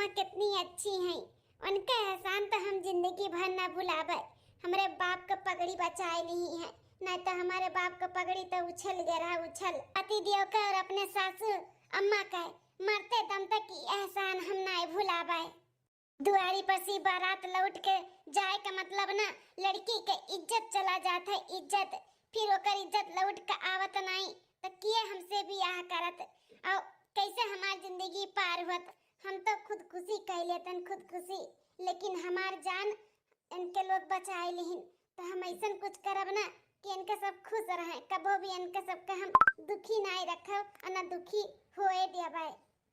अम्मा कितनी अच्छी हैं। उनका एहसान तो हम जिंदगी भर न भुलावे। हमारे बाप का पगड़ी बचाए नहीं है, नहीं तो हमारे बाप का पगड़ी तो उछल गया उछल। पति देव का और अपने सासू अम्मा का मरते दम तक की एहसान हम नहीं भुलावे। दुआरी पर सी बारात लौट के जाए का मतलब ना लड़की के इज्जत चला जाता है, इज्जत फिर ओकर इज्जत लौट के आवत नहीं तो किए हमसे भी आह करत और कैसे हमार जिंदगी पार होत। हम तो खुद खुशी कह लेतन, खुद खुशी, लेकिन हमार जान इनके लोग बचाए लिहिन। तो हम ऐसा कुछ करब ना कि इनके सब खुश रहे, कबो भी इनके सबके हम दुखी नहीं रखब और ना दुखी होए देबै।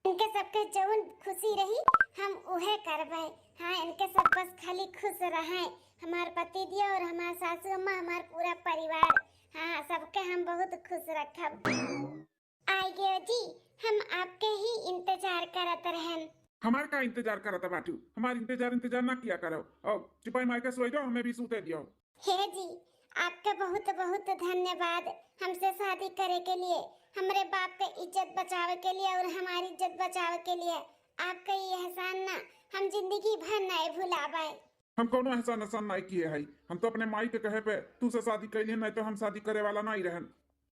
इनके सबके जौन खुशी रही हम उहे करबै। हाँ, इनके सब बस खाली खुश रहे, हमार पति दिया और हमार सासू अम्मा, हमार पूरा परिवार। हाँ, सबके हम बहुत खुश रखब। आइए जी, हम आपके ही इंतजार करत रहन। हमार का इंतजार करता बाटू? हमार इंतजार ना किया करो और चुपाई मार के सोई जाओ, हमें भी सूते दियो। हे जी, आपका बहुत बहुत धन्यवाद हमसे शादी करे के लिए, हमारे बाप का इज्जत बचावे के लिए और हमारी इज्जत बचावे के लिए। आपका ये एहसान ना हम जिंदगी भर नहीं भुलावे। हम कोनो एहसान एहसान नहीं किए है, हम तो अपने माई के कहे पे तू से शादी कैली, नहीं तो हम शादी करे वाला नहीं रहन।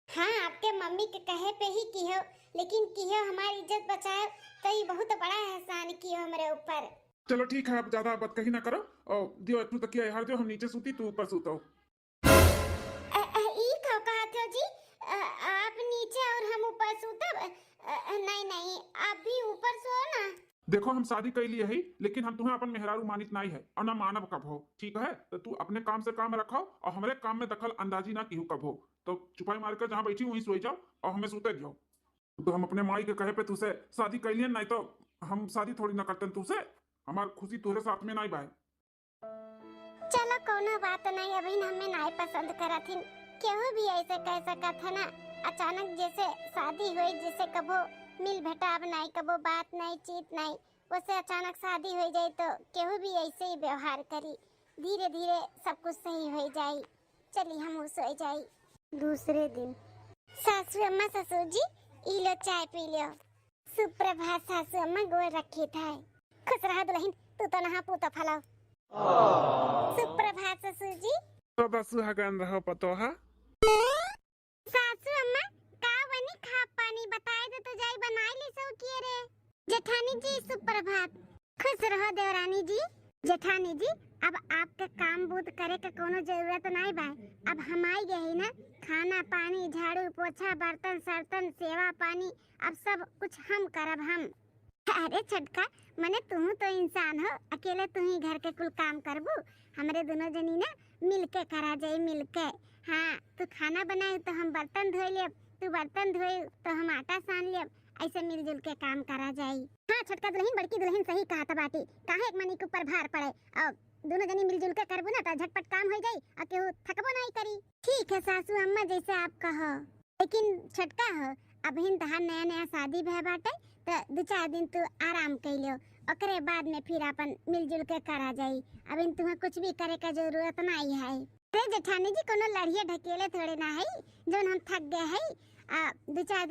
हाँ, आपके मम्मी के कहे पे ही की हो, लेकिन की हो हमारी इज्जत बचाए तो ये बहुत बड़ा एहसान की हो हमारे ऊपर। चलो ठीक है, अब ज्यादा बात कहीं ना करो और दियो तू तकिया हार जो, हम नीचे सूती तू ऊपर सूतो। ई का कहते हो जी? आप नीचे और हम ऊपर सूतब? नहीं नहीं, आप भी ऊपर सो ना। देखो हम शादी कर लिए है, लेकिन हम तुम्हें अपन मेहरारू मानित नहीं है और ना मानव कब हो, ठीक है? तो तू अपने काम से काम रखो और हमारे काम में दखल अंदाजी ना की कब हो। तो चुपाई मार कर जहाँ बैठी वहीं सोई जाओ और हमें सूते दियो। तो हम अपने माई के कहे पे तुझसे शादी कर लिए, नहीं तो हम शादी थोड़ी ना करते तुझसे। हमार खुशी तुहरे साथ में नहीं बाय। चलो कोनो बात नहीं, अभी हमें नहीं पसंद करथिन, केहू भी ऐसे कह सकत है ना। अचानक जैसे शादी हुई, जैसे कबो मिल भेटाब नहीं, कबो बात नहीं चीत नहीं, वैसे अचानक शादी हो जाए तो केहू भी ऐसे ही व्यवहार करी। धीरे धीरे सब कुछ सही हो जाए। चलिए हम सो जाए। दूसरे दिन सासू अम्मा, ससुर जी ई लो चाय पी लो। सुप्रभात सासू अम्मा, गोर रखी था। खुश रहा दुल्हन, तू तो नहा पूता फलाओ। सुप्रभात ससुर जी। तो बस सुहागन रहो पतोहा। सासू अम्मा, का बनी खा पानी बताए दे तो जाई बनाई ली सो किए रे। जेठानी जी सुप्रभात। खुश रहो देवरानी जी। जेठानी जी, अब आपके काम बूत करे का कोनो जरूरत नहीं बा। अब हम आई गए ना, खाना पानी झाड़ू पोछा बर्तन सर्तन सेवा पानी अब सब कुछ हम करब हम। अरे छटका, मने तुम तो इंसान हो, अकेले तू ही घर के कुल काम करबू। हमरे दोनों जनी ना मिलके करा जाए, मिलके। हाँ, तू खाना बनाए तो हम बर्तन धोए लेब, तू बर्तन धोए तो हम आटा सान लेब, ऐसे मिलजुल के काम करा जाए। हाँ छोटका दुल्हन, बड़की दुल्हन सही कहा था बाटी। काहे एक मनी के ऊपर भार पड़े, और दोनों जनी मिलजुल के करबू ना तो झटपट काम हो जाई और केहू थकबो नहीं करी। ठीक है सासू अम्मा, जैसे आप कहो। लेकिन छटका हो, अभी तहार नया नया शादी भय बाटे तो 2-4 दिन तू आराम कर लियो, ओकरे बाद में फिर अपन मिलजुल के करा जाई। अभी तुम्हें कुछ भी करे का जरूरत नहीं है। अरे जेठानी जी, कोनो लड़िए ढकेले थोड़े ना है जोन हम थक गए है। 2-4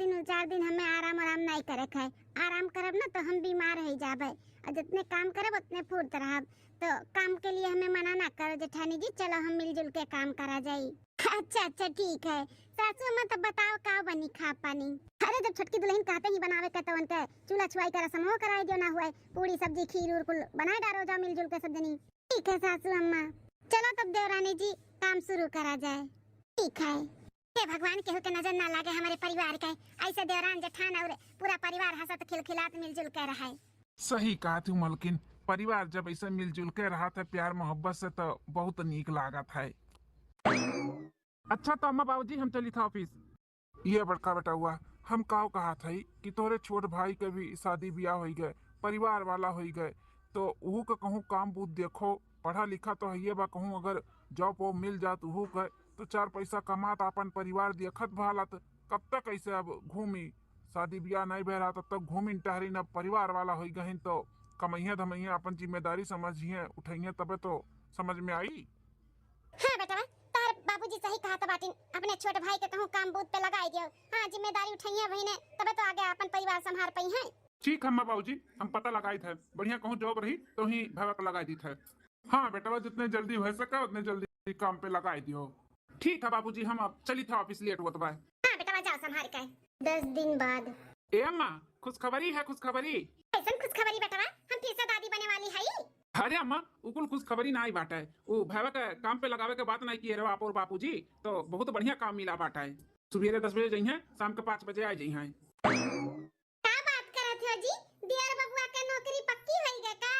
दिन हमें आराम नहीं करे है। आराम करब ना तो हम बीमार हो जाबे, और जितने काम करब उतने फुर्त रहब। तो काम के लिए हमें मना ना करो जेठानी जी, चलो हम मिलजुल के काम करा जाई। अच्छा अच्छा ठीक है सासू अम्मा, तब बताओ का बनी खा पानी। अरे जब छोटकी दुल्हन कहते ही बनावे के तो उनके चूल्हा छुआई का रस्म हो कराए जो ना हुए, पूरी सब्जी खीर उर कुल बनाए डालो जाओ मिलजुल के सब जनी। ठीक है सासू अम्मा, चलो तब देवरानी जी काम शुरू करा जाए। ठीक है। हे भगवान, केहू के नजर ना लागे हमारे परिवार के, ऐसे देवरान जेठान और पूरा परिवार हंसत खिलखिलात मिलजुल के रहे। सही कहा तू मलकिन, परिवार जब ऐसे मिलजुल के रहा था प्यार मोहब्बत से तो बहुत नीक लागत है। अच्छा तो अम्मा बाबूजी हम चली था ऑफिस। ये बड़का बेटा हुआ, हम काव कहा था कि तोरे छोट भाई के भी शादी ब्याह हो गए, परिवार वाला हो गए, तो वहू के कहूँ काम बूत देखो, पढ़ा लिखा तो है बा, कहूँ अगर जॉब वो मिल जात वहू के तो 4 पैसा कमात अपन परिवार देखत भालत। कब तक ऐसे अब घूमी, शादी ब्याह नहीं बह रहा तब तक घूमी टहरी, न परिवार वाला हो गए तो कमैया धमैया अपन जिम्मेदारी समझिए उठाइए तबे तो समझ में आई। हाँ बेटा, तार बाबूजी सही कहा था बाटी, अपने छोटे भाई के कहूँ काम बूत पे लगाई दियो। हाँ, जिम्मेदारी उठाइए बहिने, तबे तो आगे अपन परिवार संभाल पई है। ठीक है अम्मा बाबूजी, हम पता लगाई थे, बढ़िया कहूँ जॉब रही तो ही भैया का लगाई दी थे। हाँ बेटा, जितने जल्दी हो सके उतने जल्दी काम पे लगाई दियो। ठीक है बाबूजी, हम अब चली था ऑफिस लेट होत बा। हाँ बेटा जाओ संभाल के। 10 दिन बाद ए अम्मा, खुशखबरी है खुशखबरी। कैसन खुशखबरी बेटा, हम फिर से दादी बने वाली हई। अरे अम्मा, उकुल खुशखबरी ना आई बाटा है, वो भैया के काम पे लगावे के बात नहीं किए रे आप और बापूजी, तो बहुत बढ़िया काम मिला बाटा है। सुबह 10 बजे जाइए, शाम के 5 बजे आ जाइए। का बात करत हो जी? दियर बबुआ के नौकरी पक्की होई गे का?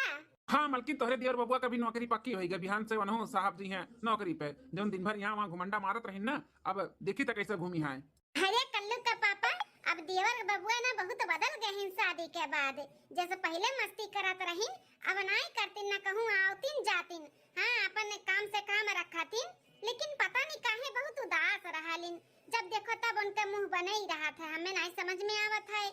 हाँ मलकिन, तोहरे दियर बबुआ का भी नौकरी पक्की होगी। बिहान से वनहो साहब जी हैं नौकरी पे, जो दिन भर यहाँ वहाँ घुमंडा मारत रही ना, अब देखी तो कैसे घूमी है। अरे कल्लू का पापा, अब देवर बबुआ ना बहुत बदल गए हैं शादी के बाद। जैसे पहले मस्ती करत रही, अब नहीं करतीन, ना कहूँ आवतीन जातीन। हाँ अपन काम से काम रखतीन, लेकिन पता नहीं काहे बहुत उदास रहलिन। जब देखो तब उनका मुंह बने ही रहा था, हमें नहीं समझ में आवत है।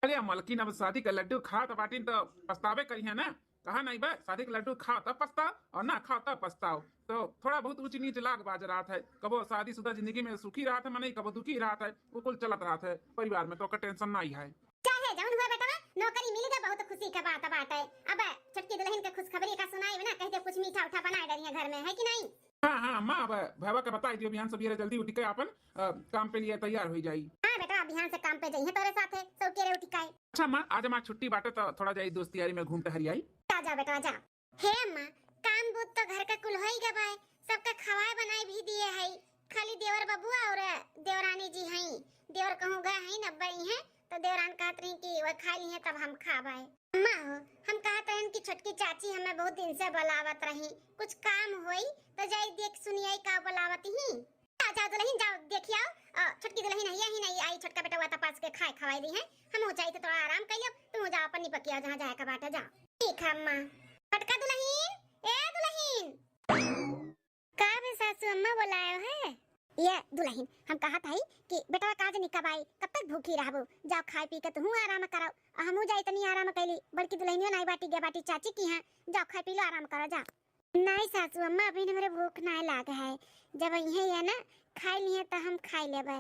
अरे मलकिन, अब शादी का लड्डू खा तो बाटिन तो पछतावे करी है ना। कहा नहीं बा, शादी का लड्डू खाओ तब पछताओ और ना खाओ तब पछताओ। तो थोड़ा बहुत ऊंच नीच लाग बाज रहा था, कबो शादीशुदा जिंदगी में सुखी रहा था मने, कबो दुखी रहा था, वो कुल चलत रहा था परिवार में, तो का टेंशन नहीं है। चाहे जौन हुआ बेटा, नौकरी मिल गई, बहुत खुशी का बात है। अब छटकी दुल्हन के खुशखबरी का सुनाई ना, कहते कुछ मीठा उठा बनाए डरी है घर में, है कि नहीं? हाँ हाँ अम्मा, अब भैया के बताई दियो, बिहान सवेरे जल्दी उठ के अपन काम पे लिए तैयार हो जाई। हाँ बेटा, अभियान से काम पे जाइए तोरे साथे, सब केरे उठी काए। अच्छा अम्मा, आज हमारी छुट्टी बाटे तो थोड़ा जाई दोस्त यारी में घूमते हरियाई। जा बेटा जा। हे अम्मा, काम बूत तो घर का कुल होई गए भाई, सबका खवाए बनाई भी दिए है। खाली देवर बबुआ और देवरानी जी हैं। देवर कहूँ गए हैं नब्बई हैं, तो देवरान कहत रही कि वह खा ली है तब हम खाबाए। अम्मा हो, हम कहत रहे कि छोटकी चाची हमें बहुत दिन से बुलावत रही, कुछ काम होई तो जाई देख सुनिए का बुलावत ही। जाओ दुल्हन जाओ देखियो, छोटकी दुल्हन ही नहीं आई, छोटका बेटा हुआ तपास के खाए खवाई दी है। हम हो जाई तो थोड़ा आराम कर लियो, तुम जाओ अपन निपकिया जहां जाए का बाटा जा। ठीक है अम्मा। छोटका दुल्हन, ए दुल्हन, का बे सासू अम्मा बुलायो है? ये दुल्हन, हम कहत हई कि बेटा काज नहीं कबाई, कब तक भूखी रहबो, जाओ खाए पी के तू आराम करो। हमहू जाई तनी आराम कैली, बड़की दुल्हनियो नहीं बाटी गे बाटी चाची की है, जाओ खाए पी लो आराम करो जा। नहीं सासू अम्मा, अभी हमरे भूख नहीं लागे है, जब यही है ना खाई लिए तो हम खाई लेबे।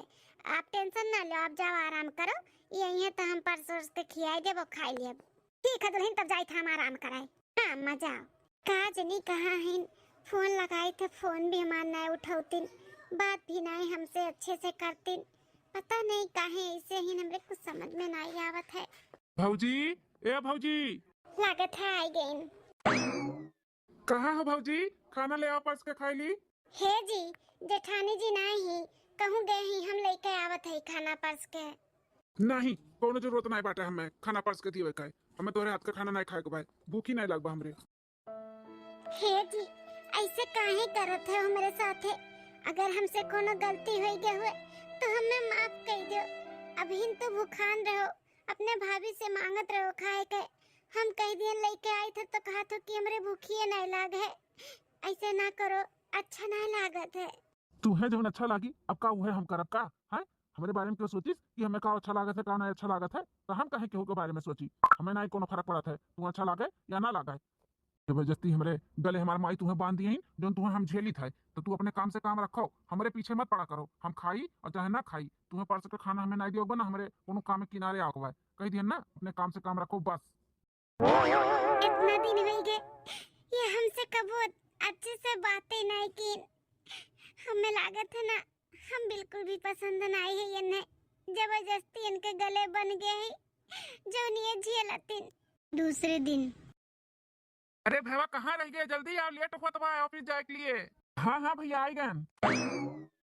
आप टेंशन ना लो, आप जाओ आराम करो, यही है तो हम परसों के खियाई देबो खाई लेब। ठीक है दुल्हन, तब जाई था हम आराम कराए। हाँ अम्मा जाओ। काज नहीं कहा है, फोन लगाई थे, फोन भी हमार नहीं उठाउतिन, बात भी नहीं हमसे अच्छे से करतिन, पता नहीं काहे ऐसे ही हमरे कुछ समझ में नहीं आवत है। भौजी, ए भौजी, लागत है आई गई। कहाँ हो भौजी? खाना ले आओ, पर्स के खाई ली। हे जी, जेठानी जी नहीं कहूँ गए ही, हम लेके आवत है खाना पर्स के। नहीं, कोनो जरूरत नहीं बाटे, हमें खाना पर्स के दिए खाए, हमें तोरे हाथ का खाना नहीं खाए के भाई, भूखी नहीं लगबा हमरे। हे जी, ऐसे काहे करत है मेरे साथे? अगर हमसे कोनो गलती हो गई हुए तो हमें माफ कर दो। अभी तो भूखान रहो, अपने भाभी से मांगत रहो खाए के। हम कई दिन लेके आए थे तो कहा था कि हमरे भूखिए नहीं लाग है, ऐसे ना करो, अच्छा नहीं लागत है। तू है जो अच्छा लागी, अब का हुए हम करब का है? हमारे बारे में क्यों सोचिस कि हमें का अच्छा लागत है का नहीं अच्छा लागत है? तो हम कहे केहू के बारे में सोची, हमें ना कोनो फर्क पड़त है तू अच्छा लागे या ना लागे। जबरदस्ती हमरे गले हमारे माई तुम्हें बांध दिए जो तुम्हें हम झेली था, तो तू अपने काम से काम रखो, हमारे पीछे मत पड़ा करो। हम खाई और चाहे ना खाई, तुम्हें पर्स के खाना हमें नहीं दियो ना, हमारे कोनो काम में किनारे आओ भाई, कह दिए ना अपने काम से काम रखो बस। इतना दिन हो गए ये हमसे कबो अच्छे से बातें नहीं की, हमें लागत है ना हम बिल्कुल भी पसंद नहीं है ये नहीं, जबरदस्ती इनके गले बन गए हैं जो नहीं झेलतिन। दूसरे दिन, अरे भैया कहाँ रह गए? जल्दी आओ, लेट हुआ तो ऑफिस जाए के लिए। हाँ हाँ भैया आई गए।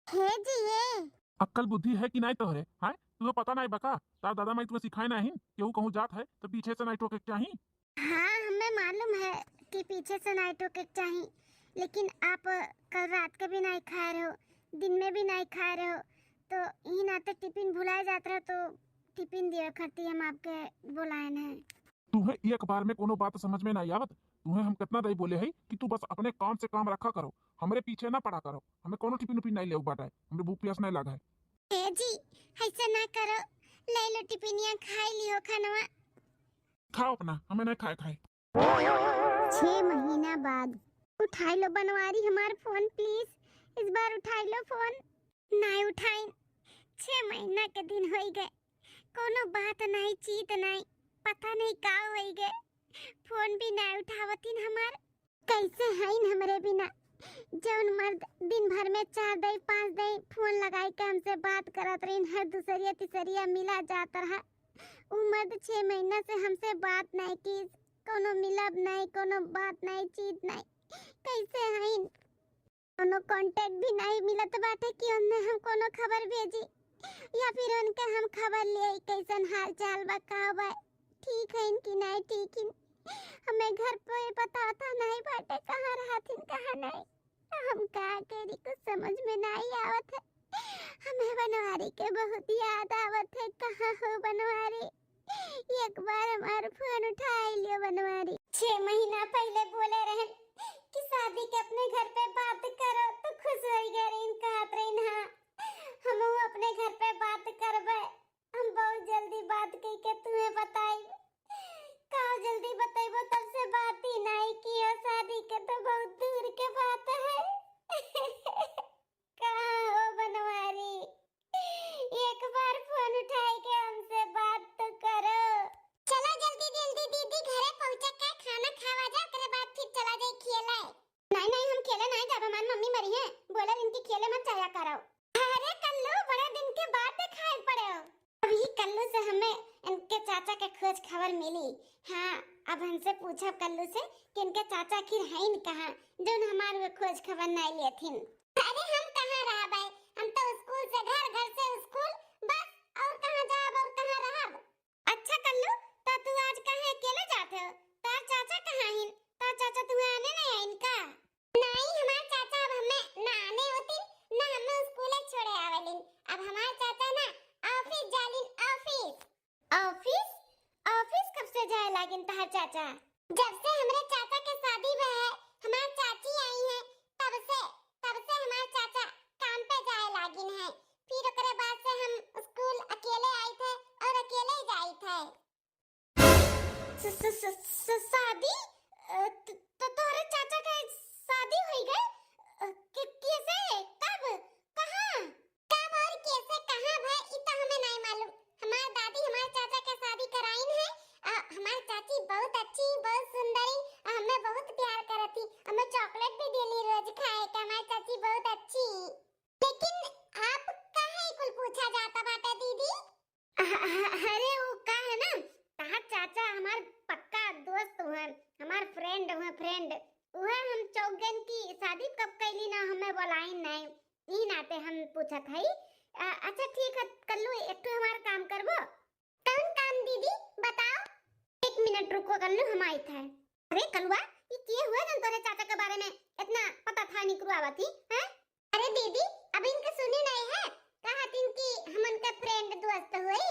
हे जी ये अक्कल बुद्धि है कि नहीं तोहरे? हैं तुम्हें पता नहीं बका, तार दादा मैं तुम्हें सिखाए नहीं केहू कहूँ जात है तो पीछे से नहीं टोके चाहिए। हाँ हमें मालूम है कि पीछे से नहीं टोके चाहिए, लेकिन आप कल रात के भी नहीं खा रहे हो, दिन में भी नहीं खा रहे हो, तो यही नाते टिफिन भुलाए जाता रहा तो टिफिन दिया करती हम आपके बुलाए हैं। तुम्हें एक बार में कोनो बात समझ में नहीं आवत? तुम्हें हम कितना दही बोले है कि तू बस अपने काम से काम रखा करो, हमरे पीछे ना पड़ा करो, हमें कोनो टिफिन उपिन नहीं ले बाटा है, हमें भूख प्यास नहीं लगा है। ए जी ऐसा ना करो, ले लो टिफिनिया खा लियो खानवा। खाओ अपना, हमें नहीं खाए खाए। 6 महीना बाद उठाई लो बनवारी हमार फोन प्लीज, इस बार उठाई लो फोन। नहीं उठाई, 6 महीना के दिन हो गए, कोनो बात नहीं चीत नहीं, पता नहीं का हो गए, फोन भी ना उठावतिन हमार। कैसे हईन हमरे बिना, जौन मर्द दिन भर में 4 दई 5 दई फोन लगाई के हमसे बात करत रहीन, हर दूसरिया तीसरिया मिला जात रहा। उ मर्द 6 महीना से हमसे बात नहीं की, कोनो मिलब नहीं, कोनो बात नहीं, चीज नहीं। कैसे हईन, कोनो कांटेक्ट भी नहीं मिलत बाटे कि उन्हें हम कोनो खबर भेजी या फिर उनके हम खबर ले कैसन हाल चाल बा, का बा, ठीक है कि नहीं ठीक है। हमें घर पे पता था नहीं बाटे कहाँ रहथिन कहाँ नहीं। हम का करी कुछ समझ में नहीं आवत है। हमें बनवारी के बहुत याद आवत है, कहाँ हो बनवारी, एक बार हमारा फोन उठा लियो बनवारी। 6 महीना पहले बोले रहे कि शादी के अपने घर पे बात करो तो खुश हो गए, कहत रही हाँ हम अपने घर पे बात करबे, हम बहुत जल्दी बात कई के तुम्हें बताई, कहाँ जल्दी बताइबो, तब से बात ही नहीं किया, शादी के तो बहुत दूर के बात है। कहाँ हो बनवारी, एक बार फोन उठाई के हमसे बात तो करो। चलो जल्दी जल्दी दीदी घरे पहुंचा के खाना खावा जा, करे बाद फिर चला जाए खेले। नहीं नहीं हम खेले नहीं जाब, हमारी मम्मी मरी है, बोला इनकी खेले मत जाया करो। अरे कल्लू बड़े दिन के बाद दिखाई पड़े हो। अभी कल्लू से हमें इनके चाचा के खोज खबर मिली। हाँ अब हमसे पूछा कल्लू से कि इनके चाचा आखिर हैं कहाँ, जो हमारे खोज खबर नहीं लेथिन। अरे हम कहाँ रहा भाई, हम तो स्कूल से घर, घर से स्कूल, बस और कहाँ जाब और कहाँ रहब। अच्छा कल्लू तो तू आज कहाँ अकेले जाते हो, तार चाचा कहाँ हैं, तार चाचा तुम्हें आने नहीं आइन का? नहीं हमारे चाचा अब हमें ना आने होतिन ना हमें स्कूल छोड़े आवेलिन, अब हमारे चाचा ना ऑफिस जालिन, ऑफिस। ऑफिस ऑफिस कब से जाए लागिन तहार चाचा? जब से हमारे चाचा के शादी हुआ है, हमारी चाची आई है, तब से हमारे चाचा काम पे जाए लागिन है। फिर ओकरे बाद से हम स्कूल अकेले आए थे और अकेले ही जाई थे। शादी तो तोहरे चाचा के शादी हुई गई? कैसे, कब, कहाँ? कब और कैसे कहाँ भाई ये तो हमें नहीं मालूम। हमारी दादी हमारे चाचा के शादी कराइन है, हमारी चाची बहुत अच्छी बहुत सुंदरी, हमें बहुत प्यार करती, हमें चॉकलेट भी देली रोज खाए का, हमारी चाची बहुत अच्छी। लेकिन आप काहे कुल पूछा जाता बाटे दीदी? अरे वो का है ना, ताहा चाचा हमार पक्का दोस्त हुए, हमार फ्रेंड हुए, फ्रेंड वह हम चौगन की शादी कब कैली ना हमें बोलाई नहीं, ई नाते हम पूछत हई। अच्छा ठीक है कल्लू एक तो हमारा काम करबो। कौन काम दीदी बताओ? 1 मिनट रुको कल्लू हम आई थे। अरे कलुआ ये किए हुए ना तोरे चाचा के बारे में इतना पता था नहीं कुआवती हैं? अरे दीदी अब इनके सुनी नहीं है, कहा दिन की हम उनके फ्रेंड दोस्त हुई।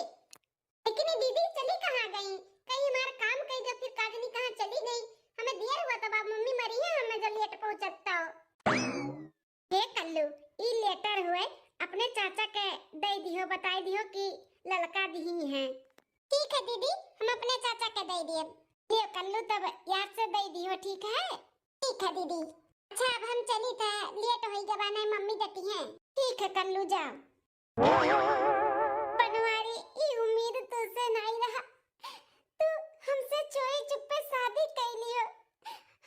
लेकिन ये दीदी चली कहाँ गई, कहीं हमारा काम कहीं जब फिर काजनी कहाँ चली गई, हमें देर हुआ तब अब मम्मी मरी है, हमें जो लेट पहुंचता हो। हे कल्लू ई लेटर हुए अपने चाचा के दे दियो, बताई दियो कि ललका दी है। ठीक है दीदी हम अपने चाचा के दे दिए, ये कल्लू तब याद से दे दियो, ठीक है? ठीक है दीदी। अच्छा अब हम चली था, लेट हो गया ना मम्मी डटी है। ठीक है कल्लू जाओ। बनवारी ई उम्मीद तुझसे नहीं रहा, तू हमसे चोरी चुपे शादी कर लियो,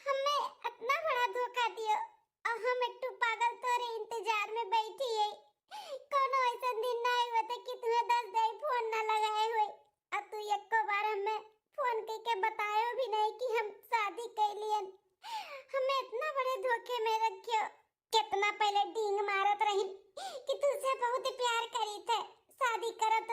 हमें इतना बड़ा धोखा दियो और हम एक पागल तोरे इंतजार में बैठी है। कोनो ऐसा दिन नहीं हुआ था कि तुम्हें 10 दिन फोन ना लगाए हुए और तू एक को बार हमें फोन करके बतायो भी नहीं कि हम शादी कर लिए। हमें इतना बड़े धोखे में रखियो, कितना पहले डींग मारत रही कि तुझसे बहुत प्यार करी थे, शादी करब